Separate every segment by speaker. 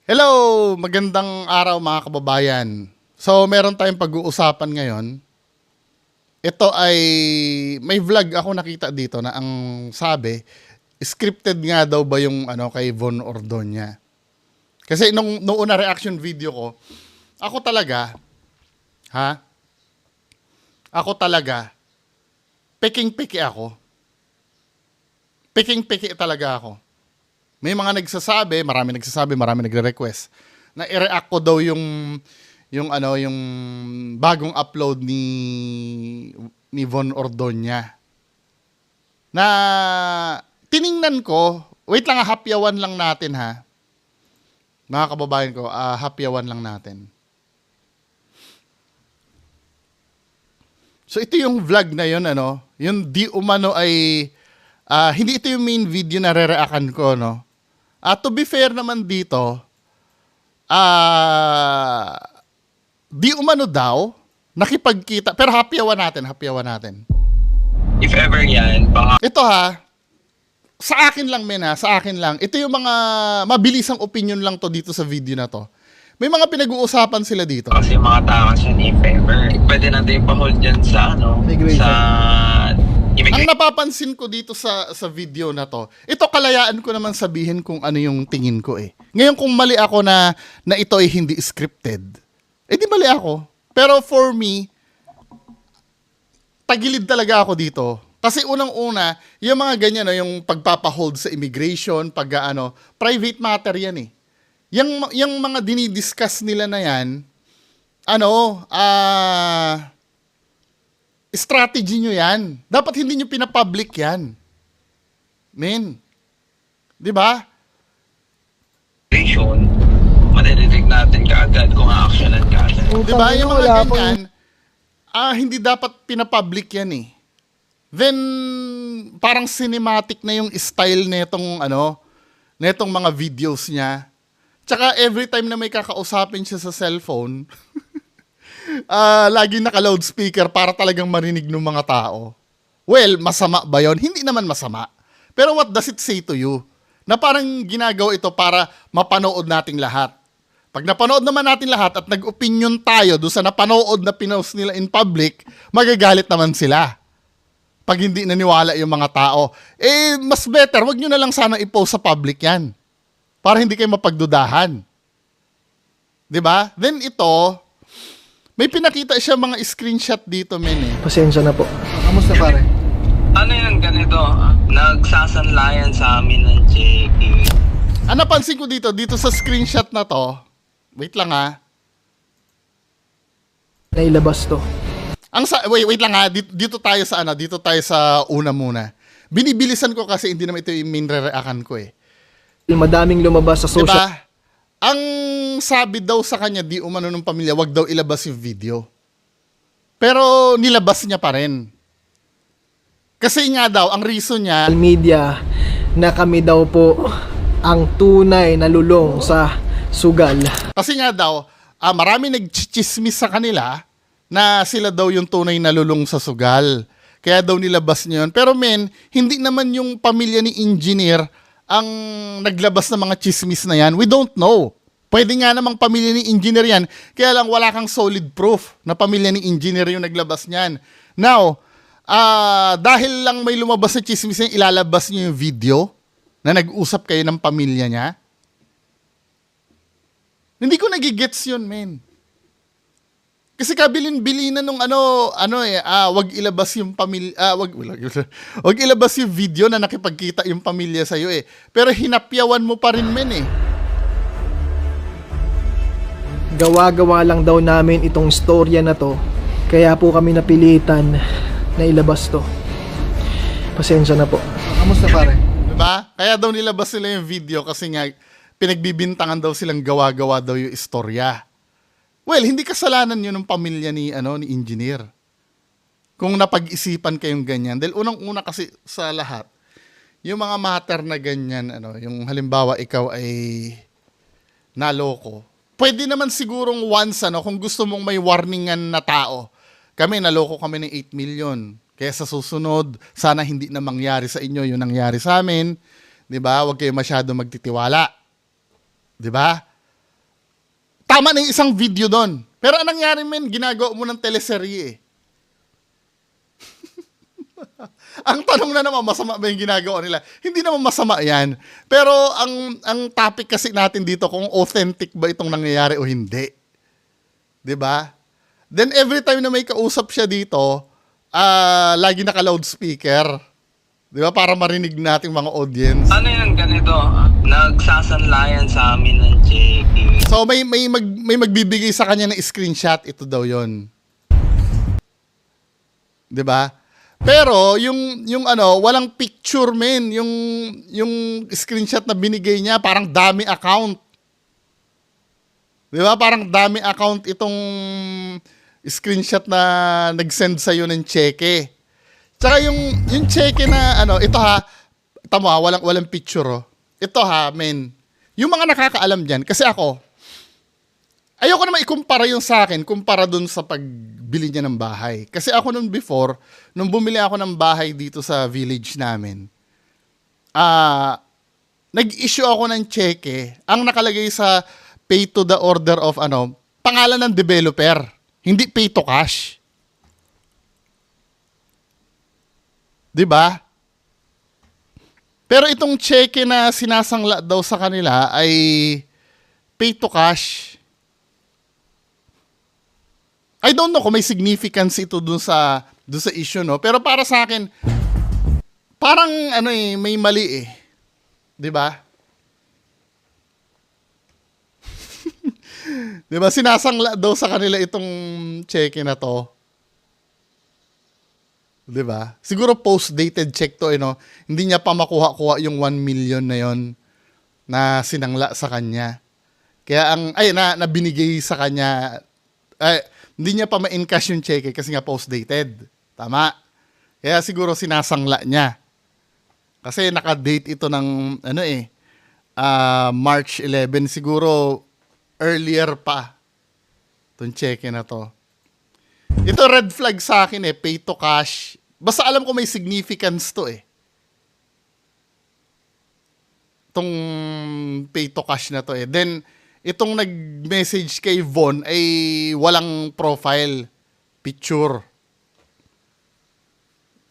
Speaker 1: Hello! Magandang araw mga kababayan. So, meron tayong pag-uusapan ngayon. Ito ay, may vlog ako nakita dito na ang sabi, scripted nga daw ba yung kay Von Ordoña. Kasi nung una reaction video ko, ako talaga, ha? Ako talaga, peking-peki ako. Peking-peki talaga ako. May mga nagsasabi, marami nagre-request na i-react ko daw yung bagong upload ni Von Ordoña. Na tiningnan ko, wait lang, hapyawan lang natin ha. Mga kababayan ko, hapyawan lang natin. So ito yung vlog na yun, yung di umano ay hindi ito yung main video na re-reactan ko, no. To be fair naman dito, di umano daw, nakipagkita, pero hapyawan natin.
Speaker 2: If ever yan, baka
Speaker 1: Ito ha, sa akin lang sa akin lang. Ito yung mga mabilisang opinion lang to dito sa video na to. May mga pinag-uusapan sila dito.
Speaker 2: kasi mga takas yan, if ever. Pwede natin ipa-hold yan sa
Speaker 3: Immigration.
Speaker 2: sa
Speaker 1: Ang
Speaker 2: immigration.
Speaker 1: napapansin ko dito sa video na to, ito kalayaan ko naman sabihin kung ano yung tingin ko eh. Ngayon kung mali ako na ito ay hindi scripted, di mali ako. Pero for me, tagilid talaga ako dito. Kasi unang-una, yung mga ganyan, yung pagpapahold sa immigration, private matter yan eh. Yung mga dinidiscuss nila na yan, strategy nyo yan. Dapat hindi nyo pinapublic yan. Men. Di ba?
Speaker 2: Immigration, madedetect natin kaagad kung a-actionan ka agad.
Speaker 1: Di ba? Yung mga
Speaker 3: Wala
Speaker 1: ganyan, hindi dapat pinapublic yan eh. Then, parang cinematic na yung style netong mga videos niya. Tsaka every time na may kakausapin siya sa cellphone, laging naka-loudspeaker para talagang marinig ng mga tao. Well, masama ba yon? Hindi naman masama. Pero what does it say to you? Na parang ginagawa ito para mapanood nating lahat. Pag napanood naman natin lahat at nag-opinion tayo doon sa napanood na pinost nila in public, magagalit naman sila. Pag hindi naniwala yung mga tao. Mas better, wag nyo na lang sana i-post sa public yan. Para hindi kayo mapagdudahan. 'Di ba? Then ito, may pinakita siya mga screenshot dito, men eh.
Speaker 3: Pasensya na po. Kamusta pare?
Speaker 2: Ano yan ganito? Nagsasanlayan sa amin ng checking.
Speaker 1: Napansin ko dito sa screenshot na to, wait lang ha.
Speaker 3: Nailabas to.
Speaker 1: Wait lang ha, dito tayo sa una muna. Binibilisan ko kasi hindi naman ito yung main re-reaction ko eh.
Speaker 3: Madaming lumabas sa social.
Speaker 1: Diba? Ang sabi daw sa kanya, di umano ng pamilya, wag daw ilabas yung video. Pero nilabas niya pa rin. Kasi nga daw, ang reason niya,
Speaker 3: Media na kami daw po ang tunay na lulong sa sugal.
Speaker 1: kasi nga daw, marami nagchichismis sa kanila na sila daw yung tunay na lulong sa sugal. Kaya daw nilabas niya yun. Pero men, hindi naman yung pamilya ni engineer ang naglabas ng mga chismis na yan. We don't know. Pwede nga namang pamilya ni engineer yan. Kaya lang wala kang solid proof na pamilya ni engineer yung naglabas niyan. Now, dahil lang may lumabas na chismis niya, ilalabas niyo yung video na nag-usap kayo ng pamilya niya. Hindi ko nagigets yun, men. Kasi kabilin-bilinan nung wag ilabas yung pamilya, wag ilabas yung video na nakipagkita yung pamilya sa iyo eh. Pero hinapyawan mo pa rin, men eh.
Speaker 3: Gawa-gawa lang daw namin itong storya na to. Kaya po kami napilitan na ilabas to. Pasensya na po. Kamusta pare?
Speaker 1: Diba? Kaya daw nilabas nila yung video kasi nga pinagbibintangan daw silang gawa-gawa daw yung istorya. Well, hindi kasalanan yun ng pamilya ni engineer. Kung napag-isipan kayong ganyan. Dahil unang-una kasi sa lahat, yung mga matter na ganyan, yung halimbawa ikaw ay naloko. Pwede naman sigurong once, kung gusto mong may warningan na tao. Kami, naloko kami ng 8 million. Kaya sa susunod, sana hindi na mangyari sa inyo yung nangyari sa amin. 'Di ba? Huwag kayo masyado magtitiwala. 'Di ba? Tama na yung isang video doon. Pero anong nangyari, men? Ginagawa mo ng teleserye eh. Ang tanong na naman, masama ba yung ginagawa nila? Hindi naman masama yan. Pero ang topic kasi natin dito, kung authentic ba itong nangyayari o hindi. 'Di ba? Then every time na may kausap siya dito, lagi naka-loudspeaker. 'Di ba? Para marinig nating mga audience.
Speaker 2: Ano yan ganito? Nagsasanlayan sa amin ng checking.
Speaker 1: So may magbibigay sa kanya ng screenshot, ito daw 'yon. 'Di ba? Pero yung ano, walang picture, men, yung screenshot na binigay niya, parang dami account. 'Di ba? Parang dami account itong screenshot na nag-send sa iyo ng cheque. Tsaka yung cheque na ano, ito ha, tamo ha, walang picture oh. Ito ha, men. Yung mga nakakaalam diyan kasi ako ayoko na maikumpara yung sa akin kumpara dun sa pagbili niya ng bahay. Kasi ako nung before, nung bumili ako ng bahay dito sa village namin, nag-issue ako ng cheque. Ang nakalagay sa pay to the order of ano, pangalan ng developer. Hindi pay to cash. 'Di ba? Pero itong cheque na sinasangla daw sa kanila ay pay to cash. I don't know kung may significance ito dun sa issue, no? Pero para sa akin, parang ano eh, may mali eh. 'Di ba? 'Di ba sinasangla daw sa kanila itong cheque na to? 'Di ba? Siguro post-dated check to, no? Hindi niya pa makuha-kuha yung 1 million na yon na sinangla sa kanya. Kaya na binigay sa kanya, hindi niya pa ma-encash yung cheque kasi nga post-dated. Tama. Kaya siguro sinasangla niya. Kasi naka-date ito ng March 11. Siguro earlier pa itong cheque na to. Ito red flag sa akin eh, pay to cash. Basta alam ko may significance to eh. Itong pay to cash na to eh. Then, itong nag-message kay Von ay walang profile picture.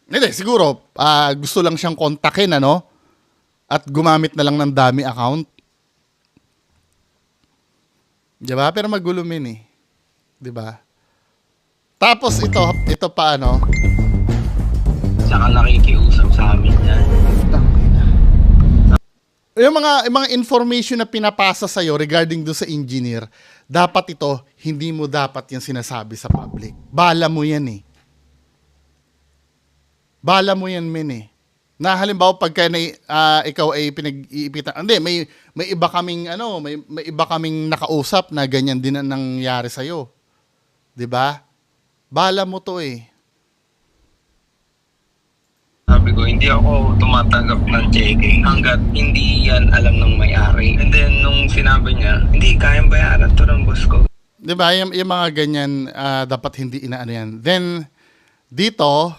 Speaker 1: Hindi, siguro, gusto lang siyang kontakin, ano? At gumamit na lang ng dami account. Diba? Pero magulo min eh. Diba? Tapos ito pa ano?
Speaker 2: Saka nakikiusap sa amin yan.
Speaker 1: Yung mga information na pinapasa sa'yo regarding do sa engineer, dapat ito, hindi mo dapat yan sinasabi sa public. Bala mo yan eh. Bala mo yan, men eh. Na halimbawa pagka ikaw ay pinag-iipitan, hindi, may iba kaming may iba kaming nakausap na ganyan din ang nangyari sa'yo. 'Di ba? Bala mo to eh.
Speaker 2: Sabi ko, hindi ako tumatanggap ng cheque hanggat hindi yan alam ng may-ari. And then, nung sinabi niya, hindi, kayang bayaran to ng boss ko.
Speaker 1: 'Di ba? Yung mga ganyan, dapat hindi inaano yan. Then, dito,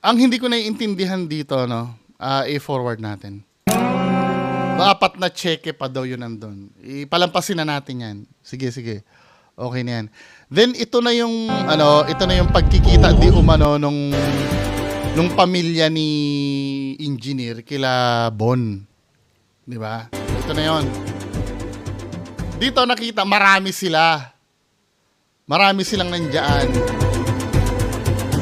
Speaker 1: ang hindi ko naiintindihan dito, no, i-forward natin. Dapat na cheque pa daw yun nandun. Ipalampasin na natin yan. Sige. Okay na yan. Then, ito na yung pagkikita di umano nung pamilya ni engineer kila Bon. Di ba? Ito na yon. Dito nakita, marami sila. Marami silang nandiyan.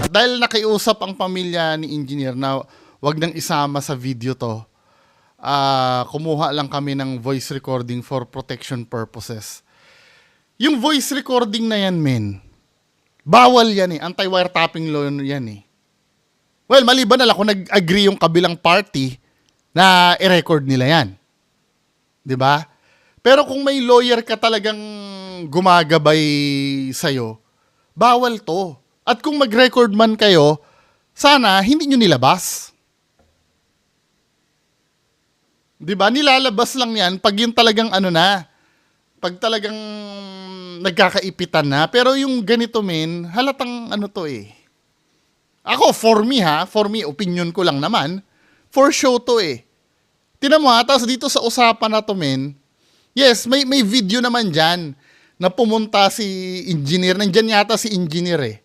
Speaker 1: At dahil nakiusap ang pamilya ni engineer na wag nang isama sa video to, kumuha lang kami ng voice recording for protection purposes. Yung voice recording na yan, men, bawal yan eh. Anti-wiretapping law yan eh. Well, maliban na lang kung nag-agree yung kabilang party na i-record nila yan. 'Di ba? Pero kung may lawyer ka talagang gumagabay sa'yo, bawal to. At kung mag-record man kayo, sana hindi nyo nilabas. 'Di ba? Nilalabas lang yan pag yung talagang pag talagang nagkakaipitan na. Pero yung ganito, men, halatang to eh. Ako, for me, opinion ko lang naman, for show to eh. Tinan mo ha, tapos dito sa usapan na to, men, Yes, may video naman dyan na pumunta si engineer. Nandyan yata si engineer eh.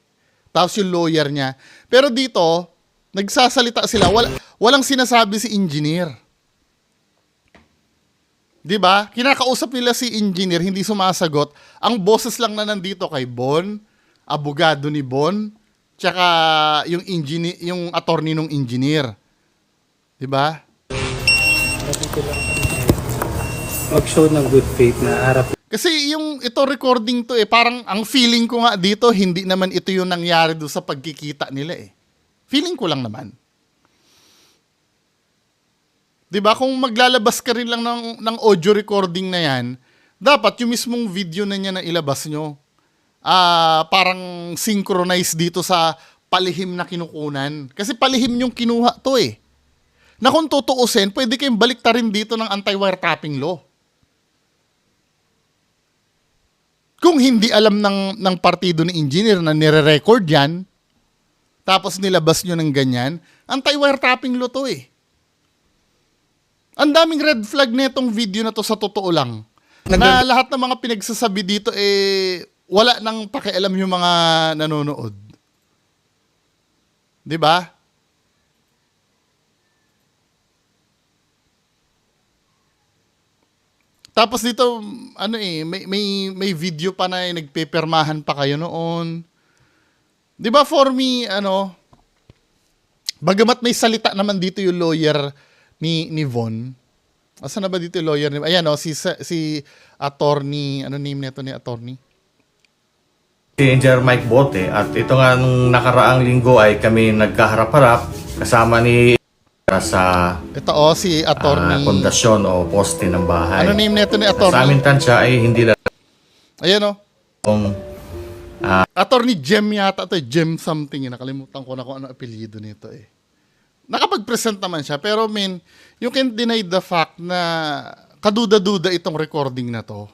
Speaker 1: Tapos yung lawyer niya. Pero dito, nagsasalita sila. Walang sinasabi si engineer. 'Di ba? Kinakausap nila si engineer, hindi sumasagot. Ang boses lang na nandito kay Bon, abogado ni Bon, tsaka yung engineer, yung attorney ng engineer. 'Di ba?
Speaker 4: Mag-show ng good faith na harap.
Speaker 1: Kasi yung ito recording to parang ang feeling ko nga dito, hindi naman ito yung nangyari do sa pagkikita nila eh. Feeling ko lang naman. 'Di ba? Kung maglalabas ka rin lang ng audio recording na 'yan, dapat yung mismong video na niya na ilabas nyo. Parang synchronize dito sa palihim na kinukunan. Kasi palihim yung kinuha to eh. Na kung tutuusin, pwede kayong baliktarin dito ng anti-wiretapping law. Kung hindi alam ng partido ni engineer na nire-record yan, tapos nilabas nyo ng ganyan, anti-wiretapping law to eh. Ang daming red flag na itong video na to sa totoo lang. Na lahat ng mga pinagsasabi dito wala nang pakialam yung mga nanonood. 'Di ba? Tapos dito may video pa na nagpepermahan pa kayo noon. 'Di ba for me bagamat may salita naman dito yung lawyer ni Von. Asa na ba dito yung lawyer ni? Ayan si attorney, ano name nito ni attorney?
Speaker 5: Si Engineer Mike Bote at ito nga nung nakaraang linggo ay kami nagkaharap-harap kasama ni sa
Speaker 1: Ito si attorney.
Speaker 5: pundasyon o poste ng bahay.
Speaker 1: Ano name nito ni
Speaker 5: Sa
Speaker 1: attorney?
Speaker 5: aming tansya ay hindi lang
Speaker 1: Ayan attorney Jem yata ito, Jem something. Nakalimutan ko na kung ano apelyido nito eh. Nakapag-present naman siya, pero you can't deny the fact na kaduda-duda itong recording na to.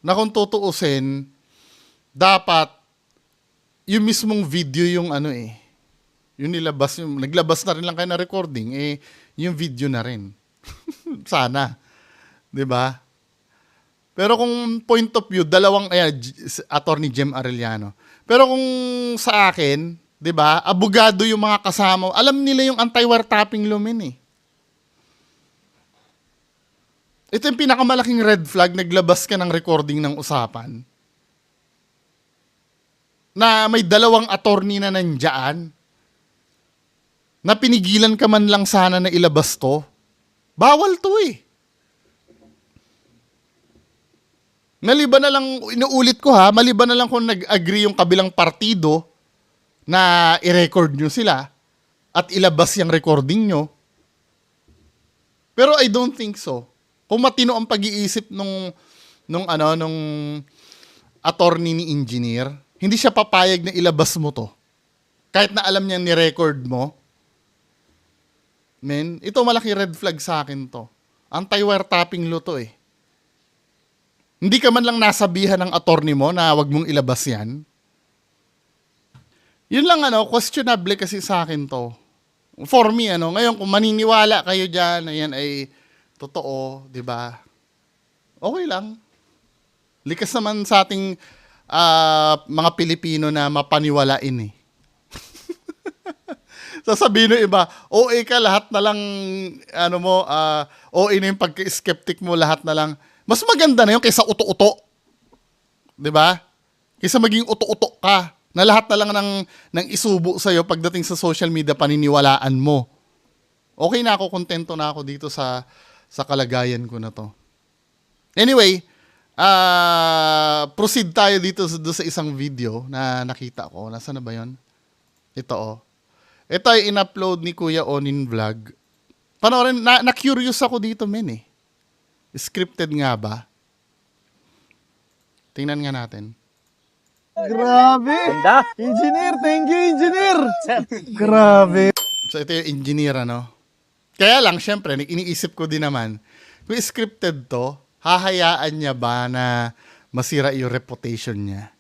Speaker 1: Na kung tutuusin, dapat yung mismong video yung yung naglabas na rin lang kayo na recording, yung video na rin. Sana. 'Di ba? Pero kung point of view, attorney Jem Arellano. Pero kung sa akin, 'di ba? Abogado yung mga kasama. Alam nila yung anti-wiretapping law eh. Ito yung pinakamalaking red flag, naglabas ka ng recording ng usapan. Na may dalawang attorney na nandiyan. Na pinigilan ka man lang sana na ilabas to. Bawal to eh. Maliban na lang, inuulit ko maliban na lang kung nag-agree yung kabilang partido na i-record nyo sila at ilabas yung recording nyo. Pero I don't think so. Kung matino ang pag-iisip nung attorney ni engineer, hindi siya papayag na ilabas mo to. Kahit na alam niya ni-record mo. Ito malaki red flag sa akin to. Anti-wiretapping law to eh. Hindi ka man lang nasabihan ng attorney mo na wag mong ilabas yan. Yun lang questionable kasi sa akin to. For me, ngayon kung maniniwala kayo dyan na yan ay totoo, di ba? Okay lang. Likas naman sa ating mga Pilipino na mapaniwalain eh. Sasabihin ng iba, OA ka, lahat na lang, OA na yung pagka-skeptic mo, lahat na lang. Mas maganda na yun kaysa uto-uto. Di ba? Kaysa maging uto-uto ka, na lahat na lang ng isubo sa'yo pagdating sa social media, paniniwalaan mo. Okay na ako, kontento na ako dito sa kalagayan ko na to. Anyway, proceed tayo dito sa isang video na nakita ko. Nasaan na ba yun? Ito Ito ay in-upload ni Kuya Onin Vlog. Panoorin, na-curious ako dito eh. Scripted nga ba? Tingnan nga natin.
Speaker 3: Grabe! Engineer, thank you, engineer! Grabe!
Speaker 1: So ito yung engineer Kaya lang, syempre, iniisip ko din naman, kung scripted to, hahayaan niya ba na masira yung reputation niya?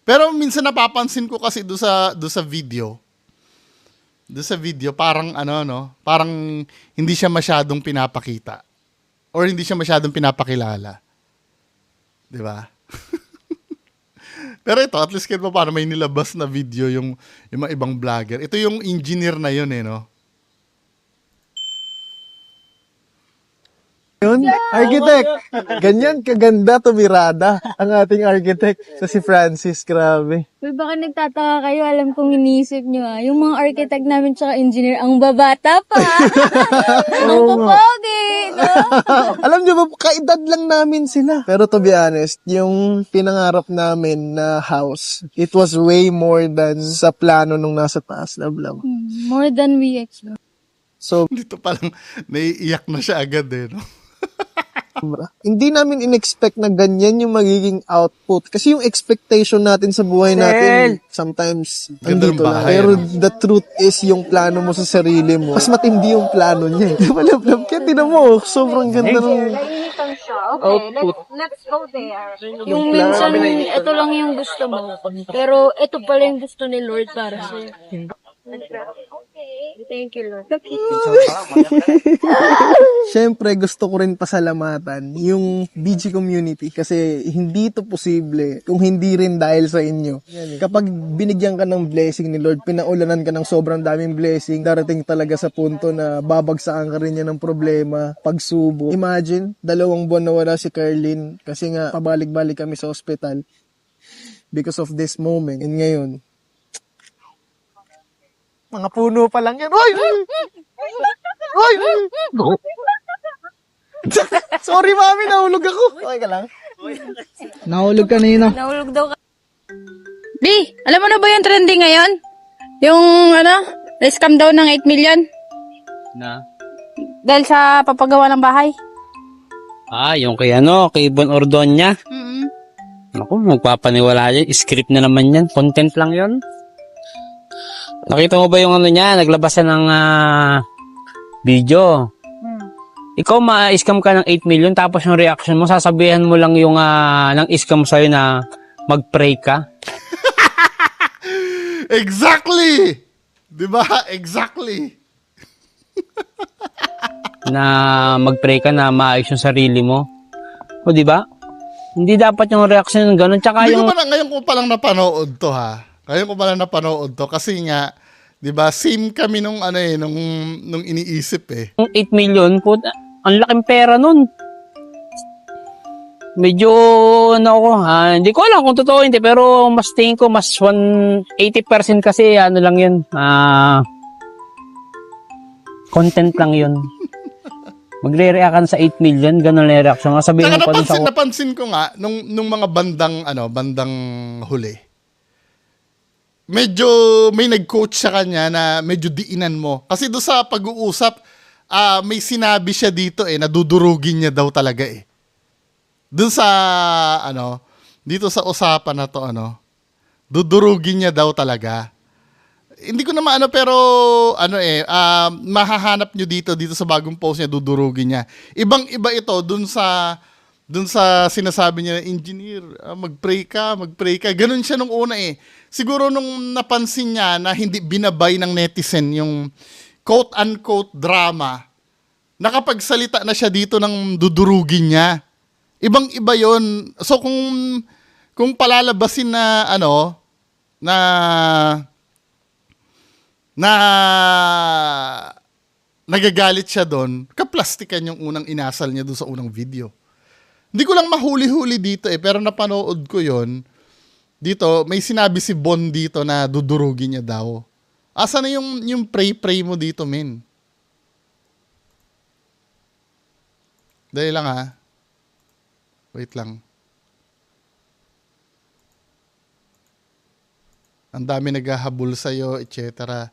Speaker 1: Pero minsan napapansin ko kasi do sa video. Parang parang hindi siya masyadong pinapakita. or hindi siya masyadong pinapakilala. 'Di ba? Pero ito, at least kahit pa paano may nilabas na video yung mga ibang vlogger. Ito yung engineer na yun no?
Speaker 3: Yun, architect. Ganyan kaganda tumirada ang ating architect sa si Francis, grabe.
Speaker 6: Uy, baka nagtataka kayo, alam kong iniisip nyo yung mga architect namin tsaka engineer, ang babata pa. Ang kapogi, no?
Speaker 3: Alam nyo ba, kaedad lang namin sila. Pero to be honest, yung pinangarap namin na house, it was way more than sa plano nung nasa taas na vlog.
Speaker 6: More than we expect.
Speaker 3: So,
Speaker 1: Dito palang naiiyak na siya agad no?
Speaker 3: hindi namin in-expect na ganyan yung magiging output. Kasi yung expectation natin sa buhay natin, sometimes,
Speaker 1: Ganda ng
Speaker 3: andito lang.
Speaker 1: bahay,
Speaker 3: Pero
Speaker 1: ano?
Speaker 3: the truth is, yung plano mo sa sarili mo, mas matindi yung plano niya. Malab-lab. Kaya tinan mo, sobrang ganda ng output.
Speaker 6: Let's go there. Yung minsan, ito lang yung gusto mo. Pero ito pala yung gusto ni Lord para sa'yo. Okay. Thank you, Lord.
Speaker 3: Siyempre, gusto ko rin pasalamatan yung BG community kasi hindi ito posible kung hindi rin dahil sa inyo. Kapag binigyan ka ng blessing ni Lord, pinaulanan ka ng sobrang daming blessing, darating talaga sa punto na babagsakan ka rin niya ng problema, pagsubok. Imagine, 2 buwan na wala si Carlin kasi nga pabalik-balik kami sa ospital because of this moment. And ngayon, mga puno pa lang yan. Oy! Oy! Sorry, mami. Nahulog ako. Okay ka lang? Nahulog ka na yun.
Speaker 6: Nahulog daw ka. Di, alam mo na ba yung trending ngayon? Yung, scam daw ng 8 million?
Speaker 4: Na?
Speaker 6: Dahil sa papagawa ng bahay?
Speaker 4: Yung kay Bon Ordonya. Naku, magpapaniwala yan. Script na naman yan. Content lang yon. Nakita mo ba yung niya? Naglabas siya ng video. Ikaw ma-scam ka ng 8 million tapos yung reaction mo, sasabihan mo lang yung ng scam sa'yo na mag-pray ka.
Speaker 1: Exactly! Di ba? Exactly.
Speaker 4: Na mag-pray ka na maayos yung sarili mo. O di ba? Hindi dapat yung reaction ng ganun. Tsaka
Speaker 1: Hindi
Speaker 4: yung...
Speaker 1: ko pa ngayon ko palang napanood to Ngayon ko palang napanood to kasi nga, 'di ba? Same kami nung nung iniisip
Speaker 4: Yung 8 million, ang laking pera nun. Medyo, hindi ko alam kung totoo hindi, pero mas tingin ko, mas 80% kasi, lang yun, content lang yun. Magre-reactan sa 8 million, ganun lang yung reaction. Sabihin mo pa dun sa...
Speaker 1: Napansin ko nga, nung mga bandang huli, medyo may nag-coach sa kanya na medyo diinan mo. Kasi doon sa pag-uusap, may sinabi siya dito na dudurugin niya daw talaga Doon sa, dito sa usapan na to, dudurugin niya daw talaga. Hindi ko na maano, pero, mahahanap nyo dito sa bagong post niya, dudurugin niya. Ibang-iba ito, doon sa sinasabi niya, engineer, mag-pray ka. Ganun siya nung una Siguro nung napansin niya na hindi binabay ng netizen yung quote-unquote drama, nakapagsalita na siya dito ng dudurugin niya. Ibang-iba yon. So kung palalabasin na na nagagalit siya doon, kaplastikan yung unang inasal niya doon sa unang video. Hindi ko lang mahuli-huli dito pero napanood ko yon. Dito, may sinabi si Bon dito na dudurugin niya daw. Asa na yung pray mo dito, men? Dali lang Wait lang. Ang dami naghahabol sa'yo, etc.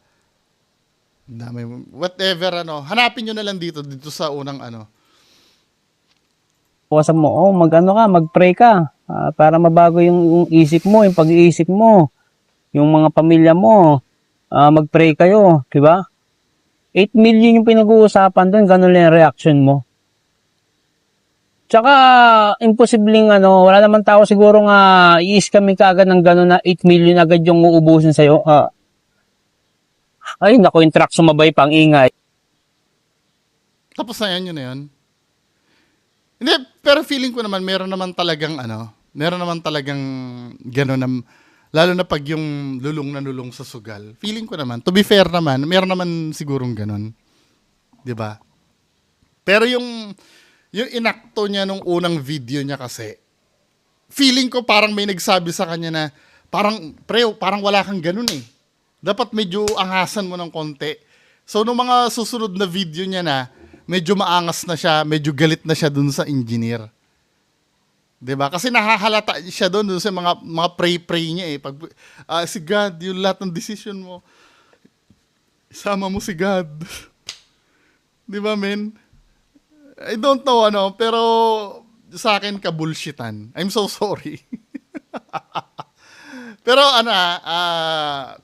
Speaker 1: Ang dami, whatever, hanapin nyo na lang dito sa unang
Speaker 4: Kawasan mo, mag-pray ka. Para mabago yung isip mo, yung pag-iisip mo. Yung mga pamilya mo, mag-pray kayo, di ba? 8 million yung pinag-uusapan doon, ganun lang yung reaction mo. Tsaka, imposibleng wala naman tao siguro nga i-scamin ka agad ng gano'n na 8 million agad yung uubusin sa'yo. Ay, naku, yung truck sumabay pang ingay.
Speaker 1: Tapos na yun na yun. Hindi, pero feeling ko naman, meron naman talagang gano'n na, lalo na pag yung lulong sa sugal. Feeling ko naman, to be fair naman, meron naman sigurong gano'n. 'Di ba? Pero yung inakto niya nung unang video niya kasi, feeling ko parang may nagsabi sa kanya na, parang wala kang gano'n eh. Dapat medyo angasan mo ng konti. So, nung mga susunod na video niya na, medyo maangas na siya, medyo galit na siya dun sa engineer. 'Di ba? Kasi nahahalata siya dun sa mga pray niya eh. Pag, si God, yung lahat ng decision mo, isama mo si God. 'Di ba, men? I don't know pero sa akin ka-bullshitan. I'm so sorry. Pero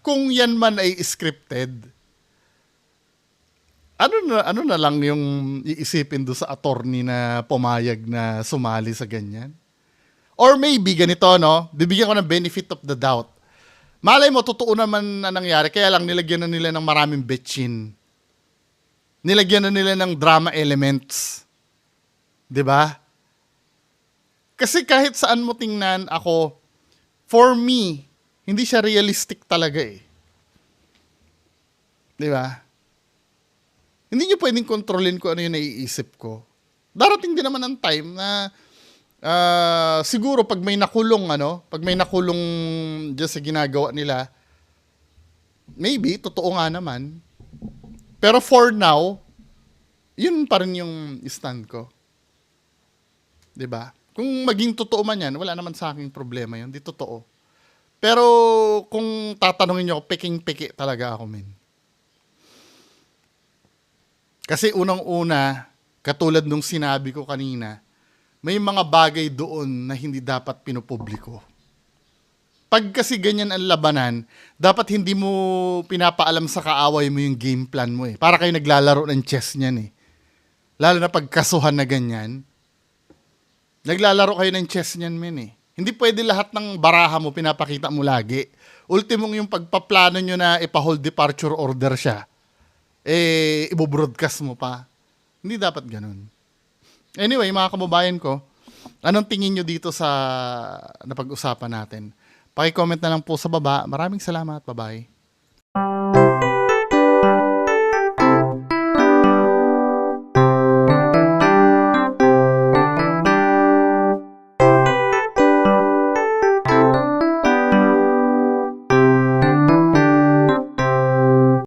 Speaker 1: kung yan man ay scripted, ano na lang yung iisipin do sa attorney na pumayag na sumali sa ganyan? Or maybe ganito, bibigyan ko ng benefit of the doubt. Malay mo, totoo naman na nangyari, kaya lang nilagyan na nila ng maraming betchin. Nilagyan na nila ng drama elements. 'Di ba? Kasi kahit saan mo tingnan ako, for me, hindi siya realistic talaga eh. 'Di ba? Hindi nyo pwedeng kontrolin kung ano yung naiisip ko. Darating din naman ang time na siguro pag may nakulong dyan sa ginagawa nila, maybe, totoo nga naman. Pero for now, yun pa rin yung stand ko. 'Di ba? Kung maging totoo man yan, wala naman sa aking problema yun. Di totoo. Pero kung tatanungin nyo, peking-peki talaga ako, men. Kasi unang-una, katulad nung sinabi ko kanina, may mga bagay doon na hindi dapat pinupubliko. Pag kasi ganyan ang labanan, dapat hindi mo pinapaalam sa kaaway mo yung game plan mo eh. Para kayo naglalaro ng chess niyan eh. Lalo na pag kasuhan na ganyan. Naglalaro kayo ng chess niyan, men eh. Hindi pwede lahat ng baraha mo pinapakita mo lagi. Ultimong yung pagpaplano nyo na ipa-hold departure order siya, ibobroadcast mo pa. Hindi dapat ganun. Anyway, mga kababayan ko, anong tingin nyo dito sa napag-usapan natin? Paki-comment na lang po sa baba. Maraming salamat. Bye-bye.